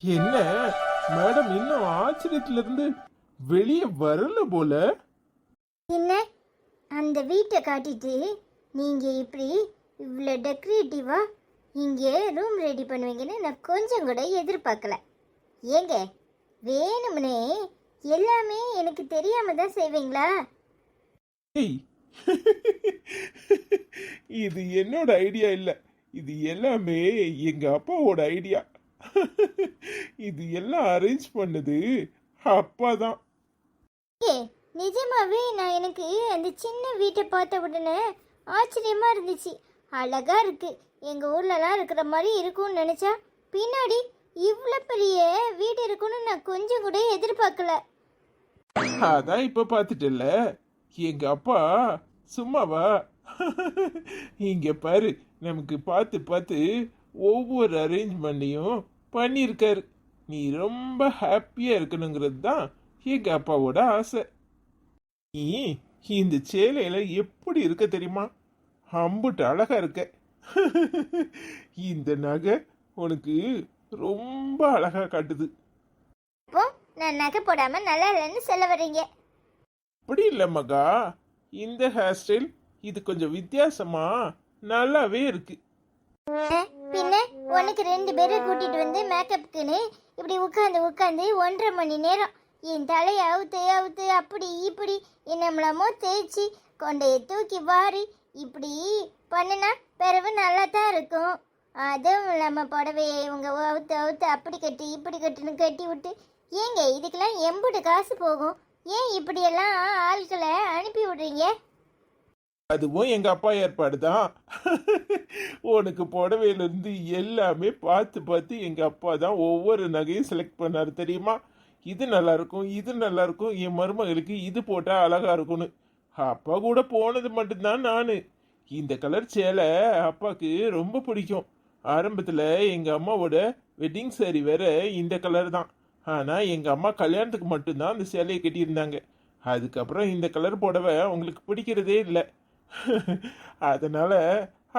என்ன மேடம் இன்னும் ஆச்சரியத்துல இருந்து வெளியே வரல போல. என்ன அந்த வீட்டை காட்டிட்டு நீங்க இப்படி இவ்வளோ டெக்கரேட்டிவா இங்கே ரூம் ரெடி பண்ணுவீங்கன்னு நான் கொஞ்சம் கூட எதிர்பார்க்கல. ஏங்க வேணும்னே எல்லாமே எனக்கு தெரியாம தான் செய்வீங்களா? ஏய், இது என்னோட ஐடியா இல்ல, இது எல்லாமே எங்க அப்பாவோட ஐடியா. இது எல்லாம் அரேஞ்ச் பண்ணது அப்பா தான். ஏ நிஜமாவே நான் எனக்கு அந்த சின்ன வீட்டை பார்த்த உடனே ஆச்சரியமா இருந்துச்சு. அழகா இருக்கு, எங்க ஊர்லலாம் இருக்கிற மாதிரி இருக்கும்னு நினைச்சா பின்னாடி இவ்வளோ பெரிய வீடு இருக்குன்னு நான் கொஞ்சம் கூட எதிர்பார்க்கல. அதான் இப்ப பாத்துட்டல, எங்க அப்பா சும்மாவா? இங்க பாரு, நமக்கு பார்த்து பார்த்து ஒவ்வொரு அரேஞ்ச்மெண்ட்டையும் பண்ணியிருக்காரு. நீ ரொம்ப ஹாப்பியா இருக்கணுங்கிறது தான் எங்க அப்பாவோட ஆசை. நீ இந்த சேலையில எப்படி இருக்க தெரியுமா? அம்புட்டு அழகா இருக்க. இந்த நகை உனக்கு ரொம்ப அழகா காட்டுது. அப்போ நான் நகை போடாம நல்லா இல்லைன்னு சொல்ல வர்றீங்க? அப்படி இல்லை மகா, இந்த ஹேர் ஸ்டைல் இது கொஞ்சம் வித்தியாசமா நல்லாவே இருக்கு. பின்ன உனக்கு 2 பேரை கூட்டிட்டு வந்து மேக்கப்புக்குன்னு இப்படி உட்காந்து உட்காந்து 1.5 மணி நேரம் என் தலையை அவுத்து அவுத்து அப்படி இப்படி என்னமோ தேய்ச்சி கொண்டைய தூக்கி வாரி இப்படி பண்ணுனா பிறகு நல்லா தான் இருக்கும். அதுவும் இல்லாமல் புடவையை இவங்க அவுத்து அவுத்து அப்படி கட்டி இப்படி கட்டுன்னு கட்டி விட்டு ஏங்க இதுக்கெல்லாம் எம்புட்டு காசு போகும்? ஏன் இப்படியெல்லாம் ஆட்களை அனுப்பி விடுறீங்க? அதுவும் எங்க அப்பா ஏற்பாடு தான். உனக்கு புடவையில இருந்து எல்லாமே பார்த்து பார்த்து எங்க அப்பா தான் ஒவ்வொரு நகையும் செலக்ட் பண்ணாரு தெரியுமா? இது நல்லா இருக்கும், இது நல்லா இருக்கும், என் மருமகளுக்கு இது போட்டா அழகா இருக்கும்னு. அப்பா கூட போனது மட்டும்தான் நானு. இந்த கலர் சேலை அப்பாக்கு ரொம்ப பிடிக்கும். ஆரம்பத்துல எங்க அம்மாவோட வெட்டிங் சாரி வேற இந்த கலர் தான். ஆனா எங்க அம்மா கல்யாணத்துக்கு மட்டும்தான் அந்த சேலையை கட்டியிருந்தாங்க. அதுக்கப்புறம் இந்த கலர் புடவை அவங்களுக்கு பிடிக்கிறதே இல்லை. அதனால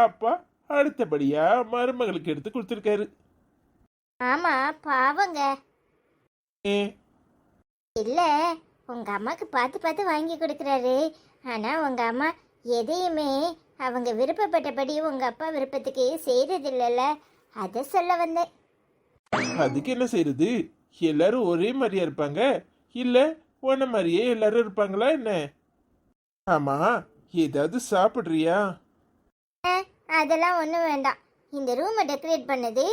அப்பா அடுத்தபடியா மருமகளுக்கு எடுத்து கொடுத்துருக்காரு. ஆமா பாவங்க. ஏ, இல்ல உங்க அம்மாக்கு பார்த்து பார்த்து வாங்கி கொடுக்குறாரு. ஆனா உங்க அம்மா எதையுமே அவங்க விருப்பப்பட்டபடி உங்க அப்பா விருப்பத்துக்கு செய்யறதில்லல, அதை சொல்ல வந்தேன். அதுக்கு என்ன செய்யறது? எல்லாரும் ஒரே மாதிரியா இருப்பாங்க? இல்ல உன்ன மாதிரியே எல்லாரும் இருப்பாங்களா என்ன? ஆமா, ஏதாவது சாப்பிடுறியா? அதெல்லாம் ஒன்றும் வேண்டாம். இந்த ரூமை டெக்கரேட் பண்ணது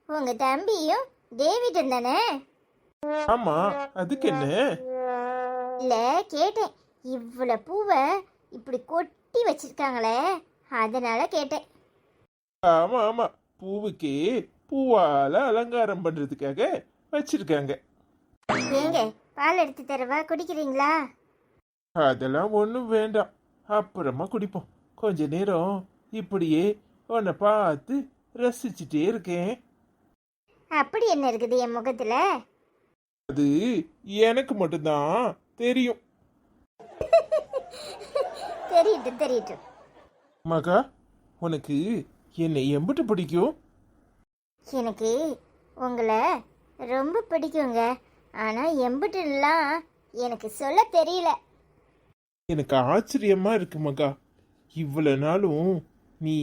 உங்க தம்பியும் டேவிடும் தானே? ஆமா, அதுக்கு என்ன? இல்ல கேட்டேன், இவ்வளோ பூவை இப்படி கொட்டி வச்சிருக்காங்களே அதனால கேட்டேன். ஆமா ஆமா, பூவுக்கு பூவால அலங்காரம் பண்றதுக்காக வச்சிருக்காங்க. ஏங்க பால் எடுத்து தரவா, குடிக்கிறீங்களா? அதெல்லாம் ஒன்றும் வேண்டாம், அப்புறமா குடிப்போம். கொஞ்ச நேரம் இப்படியே உன்னை பார்த்து ரசிச்சுட்டே இருக்கேன். அப்படி என்ன இருக்குது என் முகத்துல? அது எனக்கு மட்டும்தான் தெரியும். தெரியட்டும் தெரியட்டும். மகா, உனக்கு என்னை எம்பிட்டு பிடிக்கும்? எனக்கு உங்களை ரொம்ப பிடிக்குங்க. ஆனால் எம்பிட்டுலாம் எனக்கு சொல்ல தெரியல. எனக்கு ஆச்சரியமா இருக்கு மகா. இவ்வளவு நாளும் நீ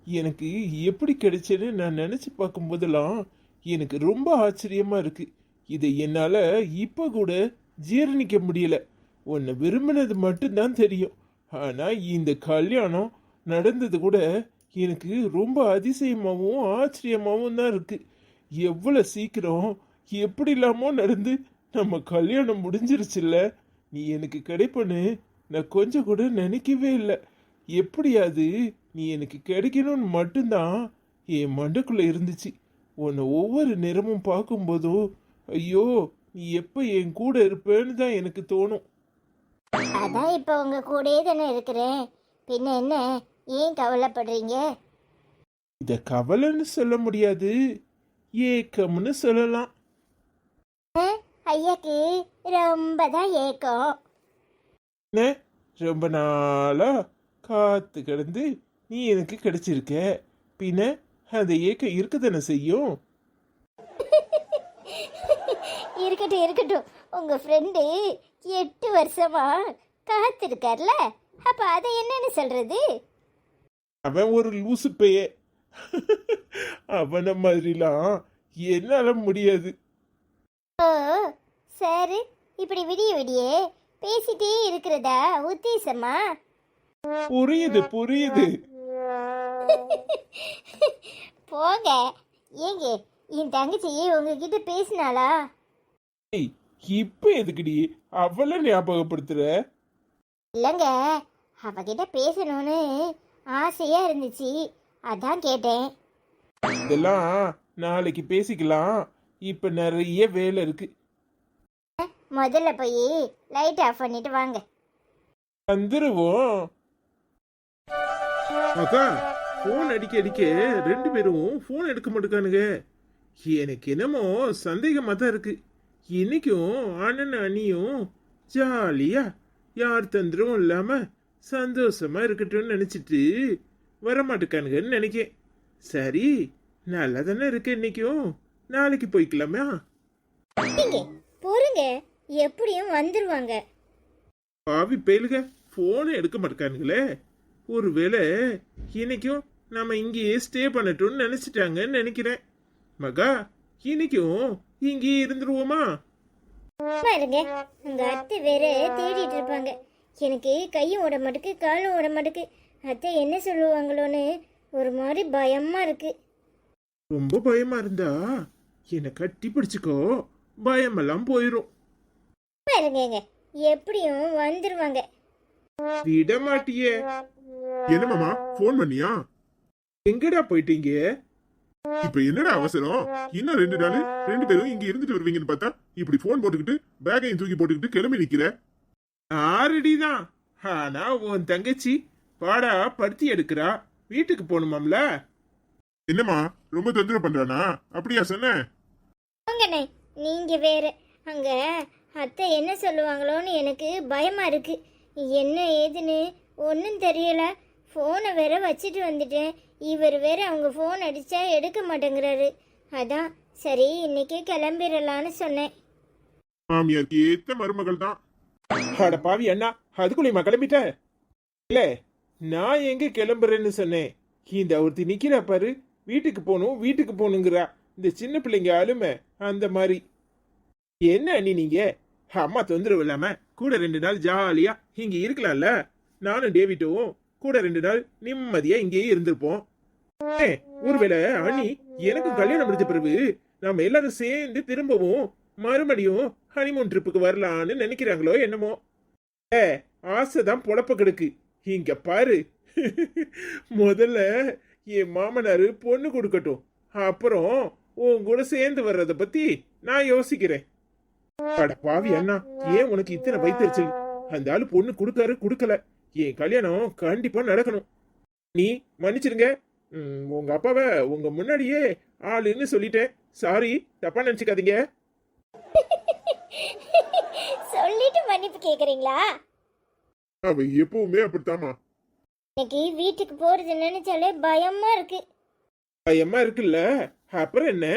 எனக்கு எப்படி கிடைச்சேன்னு நான் நினைச்சு பார்க்கும்போதெல்லாம் எனக்கு ரொம்ப ஆச்சரியமா இருக்கு. இதை என்னால இப்ப கூட ஜீரணிக்க முடியல. உன்னை விரும்பினது மட்டும்தான் தெரியும். ஆனா இந்த கல்யாணம் நடந்தது கூட எனக்கு ரொம்ப அதிசயமாகவும் ஆச்சரியமாகவும் தான் இருக்கு. எவ்வளவு சீக்கிரம் எப்படி இல்லாமோ நடந்து நம்ம கல்யாணம் முடிஞ்சிருச்சுல்ல. நீ எனக்கு கிடைப்பன்னு நான் கொஞ்சம் கூட நினைக்கவே இல்லை. எப்படியாது நீ எனக்கு கிடைக்கணும்னு மட்டும்தான் என் மண்டைக்குள்ள இருந்துச்சு. உன்னை ஒவ்வொரு நேரமும் பார்க்கும்போதும் ஐயோ நீ எப்ப என் கூட இருப்பேன்னு தான் எனக்கு தோணும். அதான் இப்போ உங்க கூடயே தானே இருக்கிறேன், பின்ன என்ன ஏன் கவலைப்படுறீங்க? இத கவலைன்னு சொல்ல முடியாது, ஏக்கம்னு சொல்லலாம். ஐயாக்கு ரொம்ப தான் ஏக்கம். என்ன, ரொம்ப நாளா காத்து கிடந்து நீ எனக்கு கிடைச்சிருக்க, பின்ன அந்த ஏக்கம் இருக்க தானே செய்யும். இருக்கட்டும் இருக்கட்டும், உங்க ஃப்ரெண்டு 8 வருஷமா காத்திருக்கார்ல, அப்ப அதை என்னன்னு சொல்றது? அவன் ஒரு லூசு பைய. அவன மாதிரிலாம் என்னால முடியாது. ஓ சரி, இப்படி விடிய விடிய பேசிட்டே இருக்கிறதா உத்தேசமா? புரியுது புரியுது. போங்க. ஏங்க, என் தங்கச்சி உங்ககிட்ட பேசினாளா? ஏய், இப்ப எதுக்குடி அவளை ஞாபகப்படுத்துற? இல்லைங்க, அவகிட்ட பேசணும்னு ஆசையா இருந்துச்சு, அதான் கேட்டேன். இதெல்லாம் நாளைக்கு பேசிக்கலாம். இப்ப நிறைய வேலை இருக்கு. முதல்ல போய் லைட் ஆஃப் பண்ணிட்டு வாங்க. வந்துருவோம். அக்கா, போன் அடிக்க அடிக்க 2 பேரும் போன் எடுக்க மாட்டேங்கானுங்க. எனக்கு என்னமோ சந்தேகமா தான் இருக்கு. இன்னைக்கும் அண்ணன் அண்ணியும் ஜாலியா யார் தந்திரமும் இல்லாம சந்தோஷமா இருக்கட்டும்னு நினைச்சிட்டு வரமாட்டேக்கானுங்கன்னு நினைக்கேன். சரி, நல்லா தானே இருக்கு இன்னைக்கும், நாளைக்கு போய்க்கலாமா? நீங்க பொறுங்க, எப்படியும் வந்துருவாங்க. பாவி பேலுக போனை எடுக்க மாட்டேக்கானுங்களே. ஒருவேளை இன்னைக்கும் நம்ம இங்கேயே ஸ்டே பண்ணட்டும்னு நினைச்சிட்டாங்கன்னு நினைக்கிறேன். மகா, இன்னைக்கும் இங்கேயே இருந்துருவோமா? சும்மா இருங்க, உங்க அத்தை வேற தேடிட்டு இருப்பாங்க. எனக்கு கையும் ஓட மாட்டுக்கு, காலும் ஓட மாட்டுக்கு. அத்தை என்ன சொல்லுவாங்களோன்னு ஒரு மாதிரி பயமா இருக்கு. ரொம்ப பயமா இருந்தா என்னை கட்டி பிடிச்சுக்கோ, பயமெல்லாம் போயிரும். சும்மா இருங்க, எப்படியும் வந்துருவாங்க. விட மாட்டியே. என்ன மாமா போன் பண்ணியா? எங்கடா போயிட்டீங்க? இப்ப என்னடா அவசரம்? இன்னும் 2 நாள் 2 பேரும் இங்க இருந்துட்டு வருவீங்கன்னு பார்த்தா இப்படி போன் போட்டுக்கிட்டு பேக்கையும் தூக்கி போட்டுக்கிட்டு கிளம்பி நிக்கிற. ஆறடிதான். ஆனா உன் தங்கச்சி பாடா படுத்தி எடுக்கிறா. வீட்டுக்கு போகணுமாம்ல. என்னம்மா ரொம்ப தொந்தரவு பண்றானா? அப்படியா சொன்ன? வாங்கண்ணே, நீங்க வேற. அங்க அத்தை என்ன சொல்லுவாங்களோன்னு எனக்கு பயமா இருக்கு. என்ன ஏதுன்னு ஒன்றும் தெரியல. ஃபோனை வேற வச்சுட்டு வந்துட்டேன். இவர் வேற அவங்க ஃபோன் அடிச்சா எடுக்க மாட்டேங்கிறாரு. அதான் சரி இன்னைக்கே கிளம்பிடலான்னு சொன்னேன். மாமியாருக்கு ஏத்த மருமகள் தான். அட பாவி அண்ணா, அதுக்குள்ளேயுமா கிளம்பிட்ட? இல்ல, நான் எங்க கிளம்புறேன்னு சொன்னேன். இந்த ஒருத்தி நிக்கிறா பாரு, வீட்டுக்கு போகணும் வீட்டுக்கு போகணுங்கிறா. இந்த சின்ன பிள்ளைங்க அலுமை அந்த மாதிரி. என்ன அண்ணி நீங்க? அம்மா தொந்தரவு இல்லாம கூட 2 நாள் ஜாலியா இங்க இருக்கலாம்ல. நானும் டேவிட்டும் கூட 2 நாள் நிம்மதியா இங்கேயே இருந்திருப்போம். ஒருவேளை அண்ணி எனக்கும் கல்யாணம் முடிஞ்ச பிறகு நாம எல்லாரும் சேர்ந்து திரும்பவும் மறுபடியும் ஹனிமூன் ட்ரிப்புக்கு வரலான்னு நினைக்கிறாங்களோ என்னமோ. ஆசைதான் பொழப்ப கெடுக்கு. இங்க பாரு, முதல்ல என் மாமனாரு பொண்ணு கொடுக்கட்டும், அப்புறம் உன் கூட சேர்ந்து வர்றத பத்தி நான் யோசிக்கிறேன். அட பாவி அண்ணா, ஏன் உனக்கு இத்தனை வைத்தறிச்சல்? அந்த ஆளு பொண்ணு கொடுக்காரு கொடுக்கல, என் கல்யாணம் கண்டிப்பா நடக்கணும். நீ மன்னிச்சிருங்க. உங்க அப்பாவை உங்க முன்னாடியே ஆளுன்னு சொல்லிட்டேன். சாரி, தப்பா நினைச்சுக்காதீங்க. சொல்லிட்டு மன்னிப்பு கேக்குறீங்களா? அவ எப்பவுமே அப்படித்தாமா. இன்னைக்கு வீட்டுக்கு போறது நினைச்சாலே பயமா இருக்கு. பயமா இருக்குல்ல, அப்புறம் என்ன,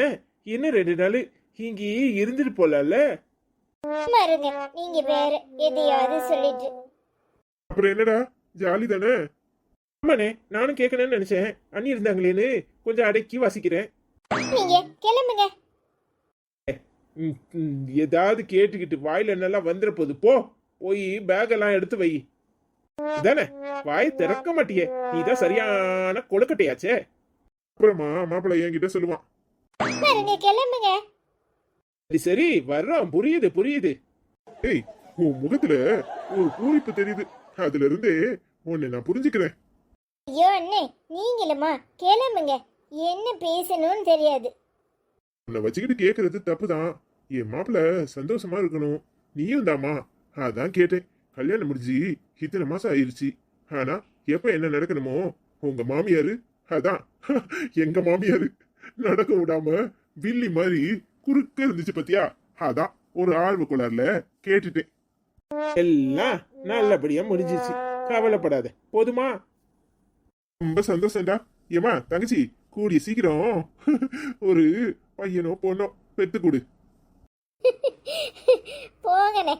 இன்னும் 2 நாள் இங்கேயே இருந்துட்டு போலாம்ல. சும்மா இருங்க, நீங்க வேற எதையாவது சொல்லிட்டு. அப்புறம் என்னடா, ஜாலி தானே? ஆமாண்ணே, நானும் கேட்கணும்னு நினைச்சேன். அண்ணி இருந்தாங்களேன்னு கொஞ்சம் அடக்கி வாசிக்கிறேன். நீங்க கிளம்புங்க. ஏதாவது கேட்டுக்கிட்டு வாயில நல்லா வந்துட போகுது. போய் பேக்கெல்லாம் எடுத்து வை. இதானே, வாய் திறக்க மாட்டியே, நீதான் சரியான கொழுக்கட்டையாச்சே. அப்புறமா மாப்பிள்ளை என்கிட்ட சொல்லுவான். சும்மா இருங்க, கிளம்புங்க. சரி சரி, வர்றோம். புரியுது புரியுது. ஏய், உன் முகத்துல ஒரு பூரிப்பு தெரியுது. அதுல இருந்தே உன்னை நான் புரிஞ்சுக்கிறேன். ஐயோ அண்ணே, நீங்களுமா கிளம்புங்க. என்ன பேசணும்னு தெரியாது. உன்னை வச்சுக்கிட்டு கேக்குறது தப்புதான். என் மாப்பிள்ள சந்தோஷமா இருக்கணும், நீயும் தாமா. அதான் கேட்டேன். கல்யாணம் முடிஞ்சு இத்தனை மாசம் ஆயிருச்சு. ஆனா எப்ப என்ன நடக்கணுமோ உங்க மாமியாரு, அதான் எங்க மாமியாரு நடக்க விடாம வில்லி மாதிரி குறுக்க இருந்துச்சு பத்தியா. அதான் ஒரு ஆழ்வு குளர்ல கேட்டுட்டேன். எல்லாம் நல்லபடியா முடிஞ்சிச்சு, கவலைப்படாத. போதுமா? ரொம்ப சந்தோஷம்டா. ஏமா தங்கச்சி, கூடிய சீக்கிரம் ஒரு பையனோ பொண்ணோ பெத்து கொடு. போங்கண்ணே.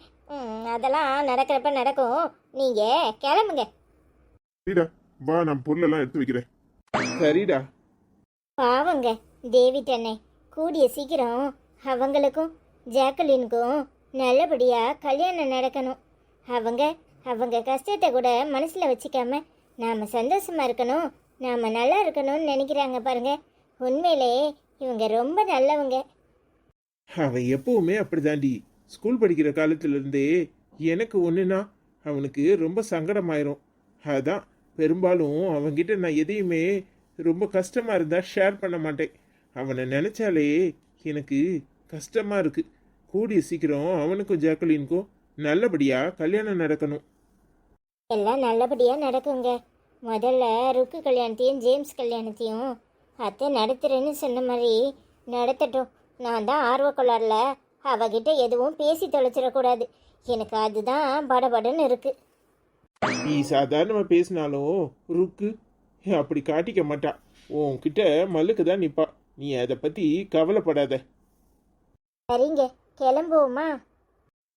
அதெல்லாம் நடக்கிறப்ப நடக்கும். நீங்க கிளம்புங்க. சரிடா, வா நான் பொருளெல்லாம் எடுத்து வைக்கிறேன். சரிடா. பாவங்க டேவிட் அண்ணே, கூடிய சீக்கிரம் அவங்களுக்கும் ஜாக்கலினுக்கும் நல்லபடியா கல்யாணம் நடக்கணும். அவங்க அவங்க கஷ்டத்தை கூட மனசுல வச்சுக்காம நாம சந்தோஷமா இருக்கணும், நாம நல்லா இருக்கணும்னு நினைக்கிறாங்க பாருங்க. உண்மையிலே இவங்க ரொம்ப நல்லவங்க. அவன் எப்பவுமே அப்படிதாண்டி. ஸ்கூல் படிக்கிற காலத்துல இருந்தே எனக்கு ஒண்ணுனா அவனுக்கு ரொம்ப சங்கடமாயிரும். அதான் பெரும்பாலும் அவன்கிட்ட நான் எதையுமே ரொம்ப கஷ்டமா இருந்தா ஷேர் பண்ண மாட்டேன். அவனை நினைச்சாலே எனக்கு கஷ்டமா இருக்கு. கூடிய சீக்கிரம் அவனுக்கும் ஜாக்கலினுக்கும் நல்லபடியா கல்யாணம் நடக்கணும். எல்லாம் நல்லபடியா நடக்குங்க. முதல்ல ருக்கு கல்யாணத்தையும் ஜேம்ஸ் கல்யாணத்தையும் அத்தை நடத்துறேன்னு சொன்ன மாதிரி நடத்தட்டும். நான் தான் ஆர்வக்கொள்ளார்ல அவகிட்ட எதுவும் பேசி தொலைச்சிடக்கூடாது. எனக்கு அதுதான் படபடன்னு இருக்கு. நீ சாதாரணமா பேசினாலும் ருக்கு அப்படி காட்டிக்க மாட்டா. உன்கிட்ட மல்லுக்கு தான் நிப்பா. நீ அதை பத்தி கவலைப்படாத. சரிங்க, கிளம்புவோமா?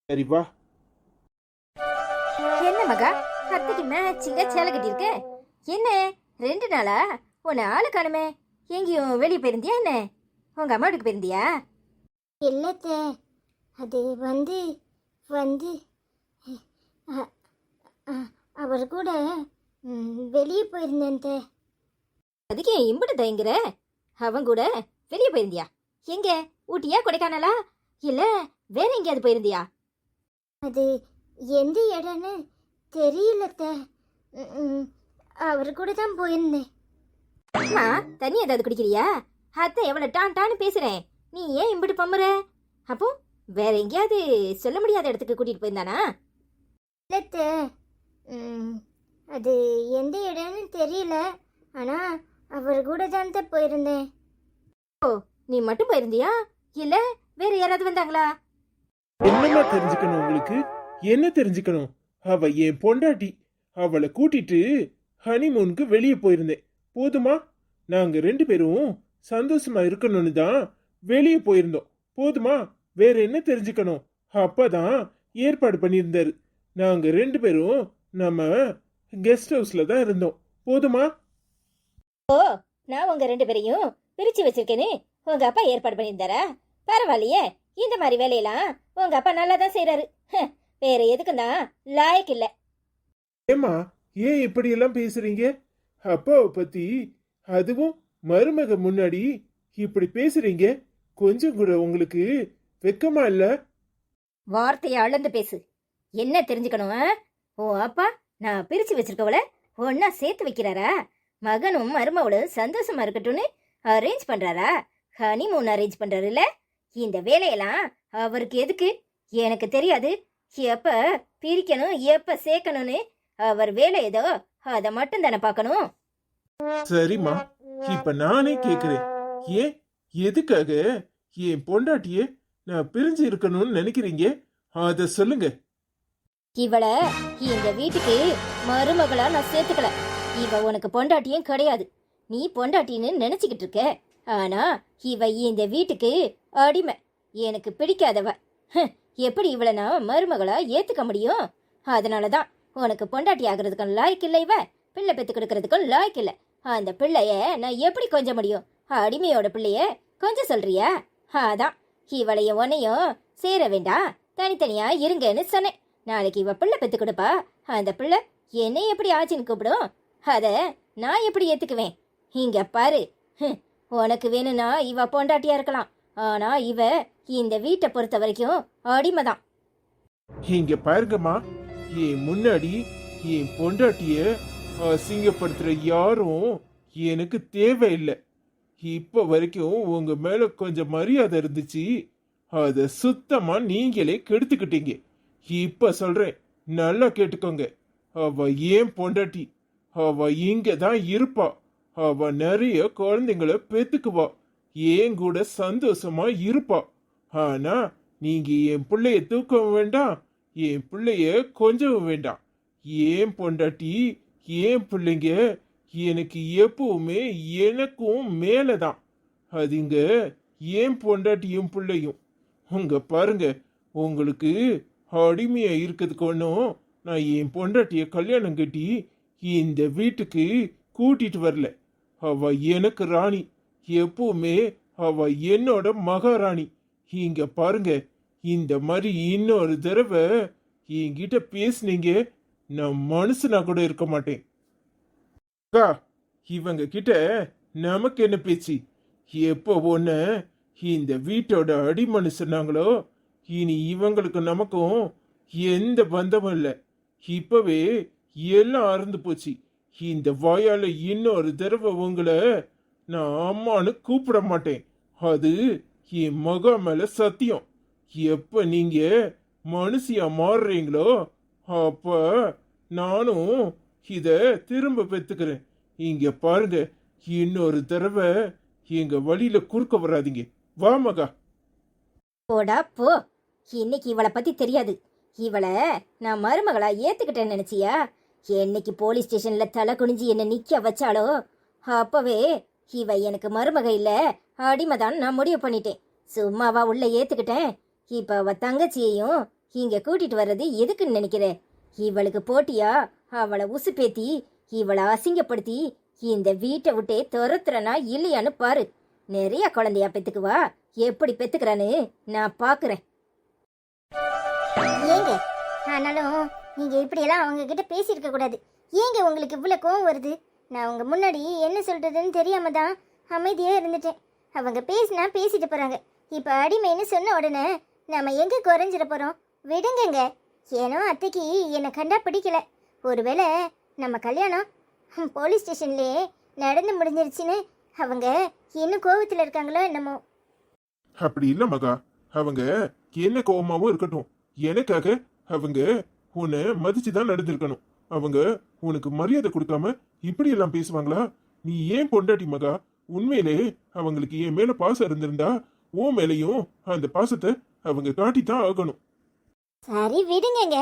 சரி வா. என்ன மகா, அத்தைக்கு மேட்சிங்க சேலை கட்டியிருக்க? என்ன 2 நாளா உன்னை ஆளு காணுமே? எங்கேயும் வெளியே போயிருந்தியா என்ன? உங்க அம்மா வீட்டுக்கு போயிருந்தியா? இல்லத்த, அது வந்து வந்து அ- அ- அவர் கூட வெளியே போயிருந்தேன் தே. அதுக்கு ஏன் இம்புட்டு தயங்குற? அவன் கூட வெளியே போயிருந்தியா? எங்க, ஊட்டியா கொடைக்கானலா இல்ல வேற எங்கேயாவது போயிருந்தியா? அது எந்த இடம்னு தெரியலத்த. அவர் கூட தான் போயிருந்தேன். அம்மா, தண்ணி ஏதாவது குடிக்கிறியா? அத்தை எவ்வளவு டான்னு பேசுறேன், நீ ஏன் இம்புட்டு பம்புற? அப்போ வேற எங்கேயாவது சொல்ல முடியாத இடத்துக்கு கூட்டிட்டு போயிருந்தானா? இல்லத்த, அது எந்த இடம்னு தெரியல. ஆனால் அவர் கூட தான் தான் போயிருந்தேன். நீ மட்டும் போயிருந்தியா இல்ல வேற யாராவது வந்தாங்களா? என்னமா தெரிஞ்சுக்கணும் உங்களுக்கு? என்ன தெரிஞ்சுக்கணும்? அவ என் பொண்டாட்டி. அவளை கூட்டிட்டு ஹனிமூனுக்கு வெளியே போயிருந்தேன். போதுமா? நாங்க 2 பேரும் சந்தோஷமா இருக்கணும்னு தான் வெளியே போயிருந்தோம். போதுமா? வேற என்ன தெரிஞ்சுக்கணும்? அப்பதான் ஏற்பாடு பண்ணியிருந்தாரு. நாங்க 2 பேரும் நம்ம கெஸ்ட் ஹவுஸ்ல தான் இருந்தோம். போதுமா? நான் உங்க 2 பேரையும் பிரிச்சு வச்சிருக்கேன்னு உங்க அப்பா ஏற்பாடு பண்ணியிருந்தாரா? பரவாயில்லையே, இந்த மாதிரி வேலையெல்லாம் உங்க அப்பா நல்லா தான் செய்யறாரு. வேற எதுக்கும் தான் லாயக்கு இல்ல. ஏமா, ஏன் இப்படி எல்லாம் பேசுறீங்க? அப்பாவை பத்தி, அதுவும் மருமக முன்னாடி இப்படி பேசுறீங்க? கொஞ்சம் கூட உங்களுக்கு வெக்கமா இல்ல? வார்த்தையை அளந்து பேசு. என்ன தெரிஞ்சுக்கணும்? உன் அப்பா நான் பிரிச்சு வச்சிருக்கவள ஒன்னா சேர்த்து வைக்கிறாரா? மகனும் மருமவளும் சந்தோஷமா இருக்கட்டும்னு அரேஞ்ச் பண்றாரா? ஹனிமூன் அரேஞ்ச் பண்றாருல்ல? இந்த வேலையெல்லாம் அவருக்கு எதுக்கு எனக்கு தெரியாது. எப்ப பிரிக்கணும் எப்ப சேர்க்கணும்னு அவர் வேலை ஏதோ அதை மட்டும் தானே பார்க்கணும். சரிம்மா, இப்ப நானே கேக்குறேன். ஏன், எதுக்காக என் பொண்டாட்டிய நான் பிரிஞ்சு இருக்கணும்னு நினைக்கிறீங்க? அத சொல்லுங்க. இவளை இந்த வீட்டுக்கு மருமகளா நான் சேர்த்துக்கல. இவ உனக்கு பொண்டாட்டியும் கிடையாது. நீ பொண்டாட்டின்னு நினைச்சுக்கிட்டு இருக்க. ஆனா இவ இந்த வீட்டுக்கு அடிமை, எனக்கு பிடிக்காதவ. எப்படி இவளை நான் மருமகளா ஏத்துக்க முடியும்? அதனாலதான் உனக்கு பொண்டாட்டி ஆகுறதுக்கும் லாய்க்கு இல்லை, இவ பிள்ளை பெத்து கொடுக்கறதுக்கும் லாய்க்கு இல்லை. அந்த பிள்ளைய நான் எப்படி கொஞ்ச முடியும்? அடிமையோட பிள்ளைய கொஞ்சம் சொல்றியா? அதான் இவளையும் உன்னையும் சேர வேண்டாம், தனித்தனியா இருங்கன்னு சொன்னேன். நாளைக்கு இவ பிள்ளை பெத்து கொடுப்பா. அந்த பிள்ளை என்னை எப்படி ஆச்சின்னு கூப்பிடும்? அத நான் எப்படி ஏத்துக்குவேன்? இங்க பாரு, உனக்கு வேணும்னா இவ பொண்டாட்டியா இருக்கலாம். ஆனா இவ இந்த வீட்டை பொறுத்த வரைக்கும் அடிமைதான். இங்க பாருங்கம்மா, என் முன்னாடி என் பொண்டாட்டிய அசிங்கப்படுத்துற யாரும் எனக்கு தேவையில்லை. இப்ப வரைக்கும் உங்க மேல கொஞ்சம் மரியாதை இருந்துச்சு, அத சுத்தமா நீங்களே கெடுத்துக்கிட்டீங்க. இப்ப சொல்றேன், நல்லா கேட்டுக்கோங்க. அவ ஏன் பொண்டாட்டி. அவ இங்க தான் இருப்பா. அவ நிறைய குழந்தைங்கள பெத்துக்குவா. ஏன் கூட சந்தோஷமா இருப்பா. ஆனா நீங்க என் பிள்ளைய தூக்கவும் வேண்டாம், என் பிள்ளைய கொஞ்சவும் வேண்டாம். ஏன் பொண்டாட்டி, ஏன் பிள்ளைங்க எனக்கு எப்பவுமே எனக்கும் மேலதான். அதுங்க ஏன் பொண்டாட்டியும் பிள்ளையும். உங்க பாருங்க, உங்களுக்கு அடிமையா இருக்கிறதுக்கு ஒன்றும் நான் என் பொண்டாட்டிய கல்யாணம் கட்டி இந்த வீட்டுக்கு கூட்டிட்டு வரல. அவ எனக்கு ராணி, எப்பவுமே அவ என்னோட மகாராணி. இங்க பாருங்க, இந்த மாதிரி இன்னொரு தடவை என்கிட்ட பேசுனீங்க, நான் மனுஷனா கூட இருக்க மாட்டேன். அக்கா, இவங்க கிட்ட நமக்கு என்ன பேச்சு? எப்போ ஒன்று இந்த வீட்டோட அடிமனு சொன்னாங்களோ, இனி இவங்களுக்கு நமக்கும் எந்த பந்தமும் இல்லை. இப்பவே எல்லாம் அறந்து போச்சு. இந்த வாயால இன்னொரு தடவை உங்களை நான் அம்மானு கூப்பிட மாட்டேன். அது என் மகா மேல சத்தியம். எப்ப நீங்க மனுஷியா மாறுறீங்களோ அப்ப நானும் இத திரும்ப பெத்துக்கிறேன். இங்க பாருங்க, இன்னொரு தடவை எங்க வழியில குறுக்க வராதீங்க. வா மகா. போடா போ. இன்னைக்கு இவளை பத்தி தெரியாது. இவளை நான் மருமகளா ஏத்துக்கிட்டேன்னு நினைச்சியா? என்னைக்கு போலீஸ் ஸ்டேஷன்ல தலை குனிஞ்சு என்ன நிக்க வச்சாலோ அப்பவே இவ எனக்கு மருமக இல்ல, அடிமைதான் நான் முடிவு பண்ணிட்டேன். சும்மாவா உள்ள ஏத்துக்கிட்டேன். இப்ப அவ தங்கச்சியையும் இங்க கூட்டிட்டு வர்றது எதுக்குன்னு நினைக்கிறேன்? இவளுக்கு போட்டியா அவளை உசுப்பேத்தி இவளை அசிங்கப்படுத்தி இந்த வீட்டை விட்டே துரத்துறனா இல்லையான்னு பாரு. நிறைய குழந்தையா பெத்துக்குவா, எப்படி பெத்துக்கிறான்னு நான் பாக்குறேன். ஏங்க ஆனாலும் நீங்க இப்படியெல்லாம் அவங்க கிட்ட பேசியிருக்க கூடாது. ஏங்க உங்களுக்கு இவ்வளவு கோவம் வருது? நான் அவங்க முன்னாடி என்ன சொல்றதுன்னு தெரியாம தான் அமைதியா இருந்துட்டேன். அவங்க பேசினா பேசிட்டு போறாங்க. இப்ப அடிமைன்னு சொன்ன உடனே நாம எங்க குறைஞ்சிட போறோம்? விடுங்கங்க. ஏனோ அத்தைக்கு என்னை கண்டா பிடிக்கல. ஒருவேளை நம்ம கல்யாணம் போலீஸ் ஸ்டேஷன்லயே நடந்து முடிஞ்சிருச்சுன்னு அவங்க இன்னும் கோவத்துல இருக்காங்களோ என்னமோ. அப்படி இல்ல மகா, அவங்க என்ன கோவமாவும் இருக்கட்டும், எனக்காக அவங்க உன்னை மதிச்சுதான் நடந்திருக்கணும். அவங்க உனக்கு மரியாதை கொடுக்காம இப்படி எல்லாம் பேசுவாங்களா? நீ ஏன் பொண்டாட்டி மகா. உண்மையிலே அவங்களுக்கு என் மேல பாசம் இருந்திருந்தா உன் மேலையும் அந்த பாசத்தை அவங்க காட்டித்தான் ஆகணும். சரி விடுங்கங்க.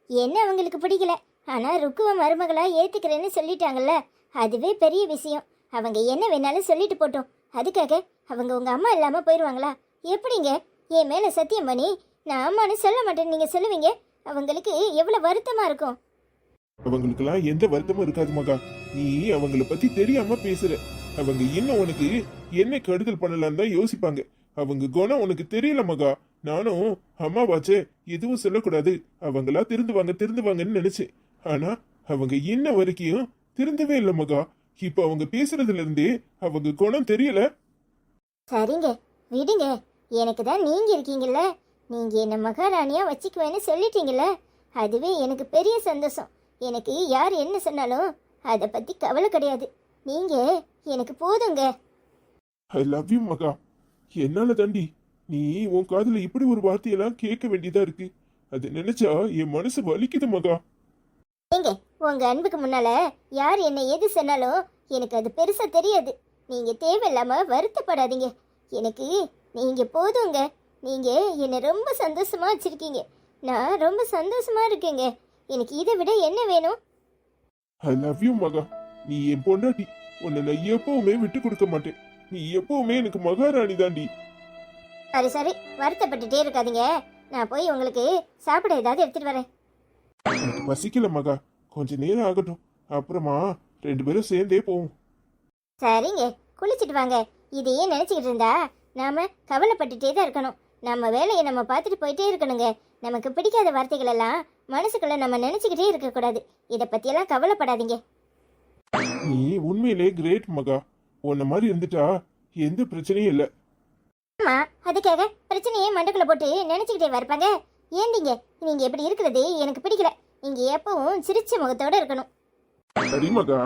என்ன அவங்களுக்கு பிடிக்கல, ஆனா ருக்குவ மருமகளா ஏத்துக்கிறேன்னு சொல்லிட்டாங்கல்ல, அதுவே பெரிய விஷயம். அவங்க என்ன வேணாலும் சொல்லிட்டு போட்டோம். அதுக்காக அவங்க உங்க அம்மா இல்லாம போயிடுவாங்களா? எப்படிங்க? என் மேல சத்தியம் பண்ணி நான் அம்மான்னு சொல்ல மாட்டேன்னு நீங்க சொல்லுவீங்க? அவங்களுக்கு எவ்வளவு வருத்தமா இருக்கும். அவங்களுக்கெல்லாம் எந்த வருத்தமும் இருக்காது மகா. நீ அவங்கள பத்தி தெரியாம பேசுற. அவங்க இன்னும் உனக்கு என்ன கெடுதல் பண்ணலான்னு தான் யோசிப்பாங்க. அவங்க குணம் உனக்கு தெரியல மகா. நானும் அம்மாவாச்சே எதுவும் சொல்லக்கூடாது, அவங்களா திருந்துவாங்கன்னு நினைச்சேன். ஆனா அவங்க இன்ன வரைக்கும் திருந்தவே இல்லை மகா. இப்ப அவங்க பேசுறதுல இருந்தே அவங்க குணம் தெரியல. சரிங்க விடுங்க. எனக்கு தான் நீங்க இருக்கீங்கல்ல, நீங்க என்ன மகாராணியா வச்சுக்குவேன்னு சொல்லிட்டீங்கல்ல, அதுவே எனக்கு பெரிய சந்தோஷம். எனக்கு யார் என்ன சொன்னாலும் அதை பத்தி கவலை கிடையாது. நீங்க எனக்கு போதுங்க. ஐ லவ் யூ மகா. என்னால தாண்டி நீ உன் காதுல இப்படி ஒரு வார்த்தையெல்லாம் கேட்க வேண்டியதா இருக்கு. அது நினைச்சா என் மனசு வலிக்குது மகா. ஏங்க உங்க அன்புக்கு முன்னால யார் என்ன எது சொன்னாலும் எனக்கு அது பெருசா தெரியாது. நீங்க தேவையில்லாம வருத்தப்படாதீங்க. எனக்கு நீங்க போதுங்க. நீங்க என்னை ரொம்ப சந்தோஷமா வச்சிருக்கீங்க. நான் ரொம்ப சந்தோஷமா இருக்கேங்க. எனக்கு இதை விட என்ன வேணும்? ஐ லவ் யூ மகா. நீ என் பொண்டாட்டி. உன்னை நான் எப்பவுமே விட்டு கொடுக்க மாட்டேன். நீ எப்பவுமே எனக்கு மகாராணி தாண்டி. சரி சரி, வருத்தப்பட்டுட்டே இருக்காதீங்க. நான் போய் உங்களுக்கு சாப்பிட ஏதாவது எடுத்துட்டு வரேன். எனக்கு பசிக்கல மகா, கொஞ்ச நேரம் ஆகட்டும், அப்புறமா 2 பேரும் சேர்ந்தே போவோம். சரிங்க, குளிச்சுட்டு வாங்க. இதையே நினைச்சுக்கிட்டு இருந்தா நாம கவலைப்பட்டுட்டே தான் இருக்கணும். நம்ம வேலையை நம்ம பார்த்துட்டு போயிட்டே இருக்கணுங்க. நமக்கு பிடிக்காத வார்த்தைகள் எல்லாம் மனசுக்குள்ள நம்ம நினைச்சுக்கிட்டே இருக்கக்கூடாது. இதை பத்தியெல்லாம் கவலைப்படாதீங்க. நீ உண்மையிலே கிரேட் மகா. உன்ன மாதிரி இருந்துட்டா எந்த பிரச்சனையும் இல்லை. ஆமா, அதுக்காக பிரச்சனையே மண்டக்குள்ள போட்டு நினைச்சுக்கிட்டே வரப்பாங்க. ஏண்டிங்க நீங்க எப்படி இருக்கிறது எனக்கு பிடிக்கல. நீங்க எப்பவும் சிரிச்ச முகத்தோட இருக்கணும். சரி மகா,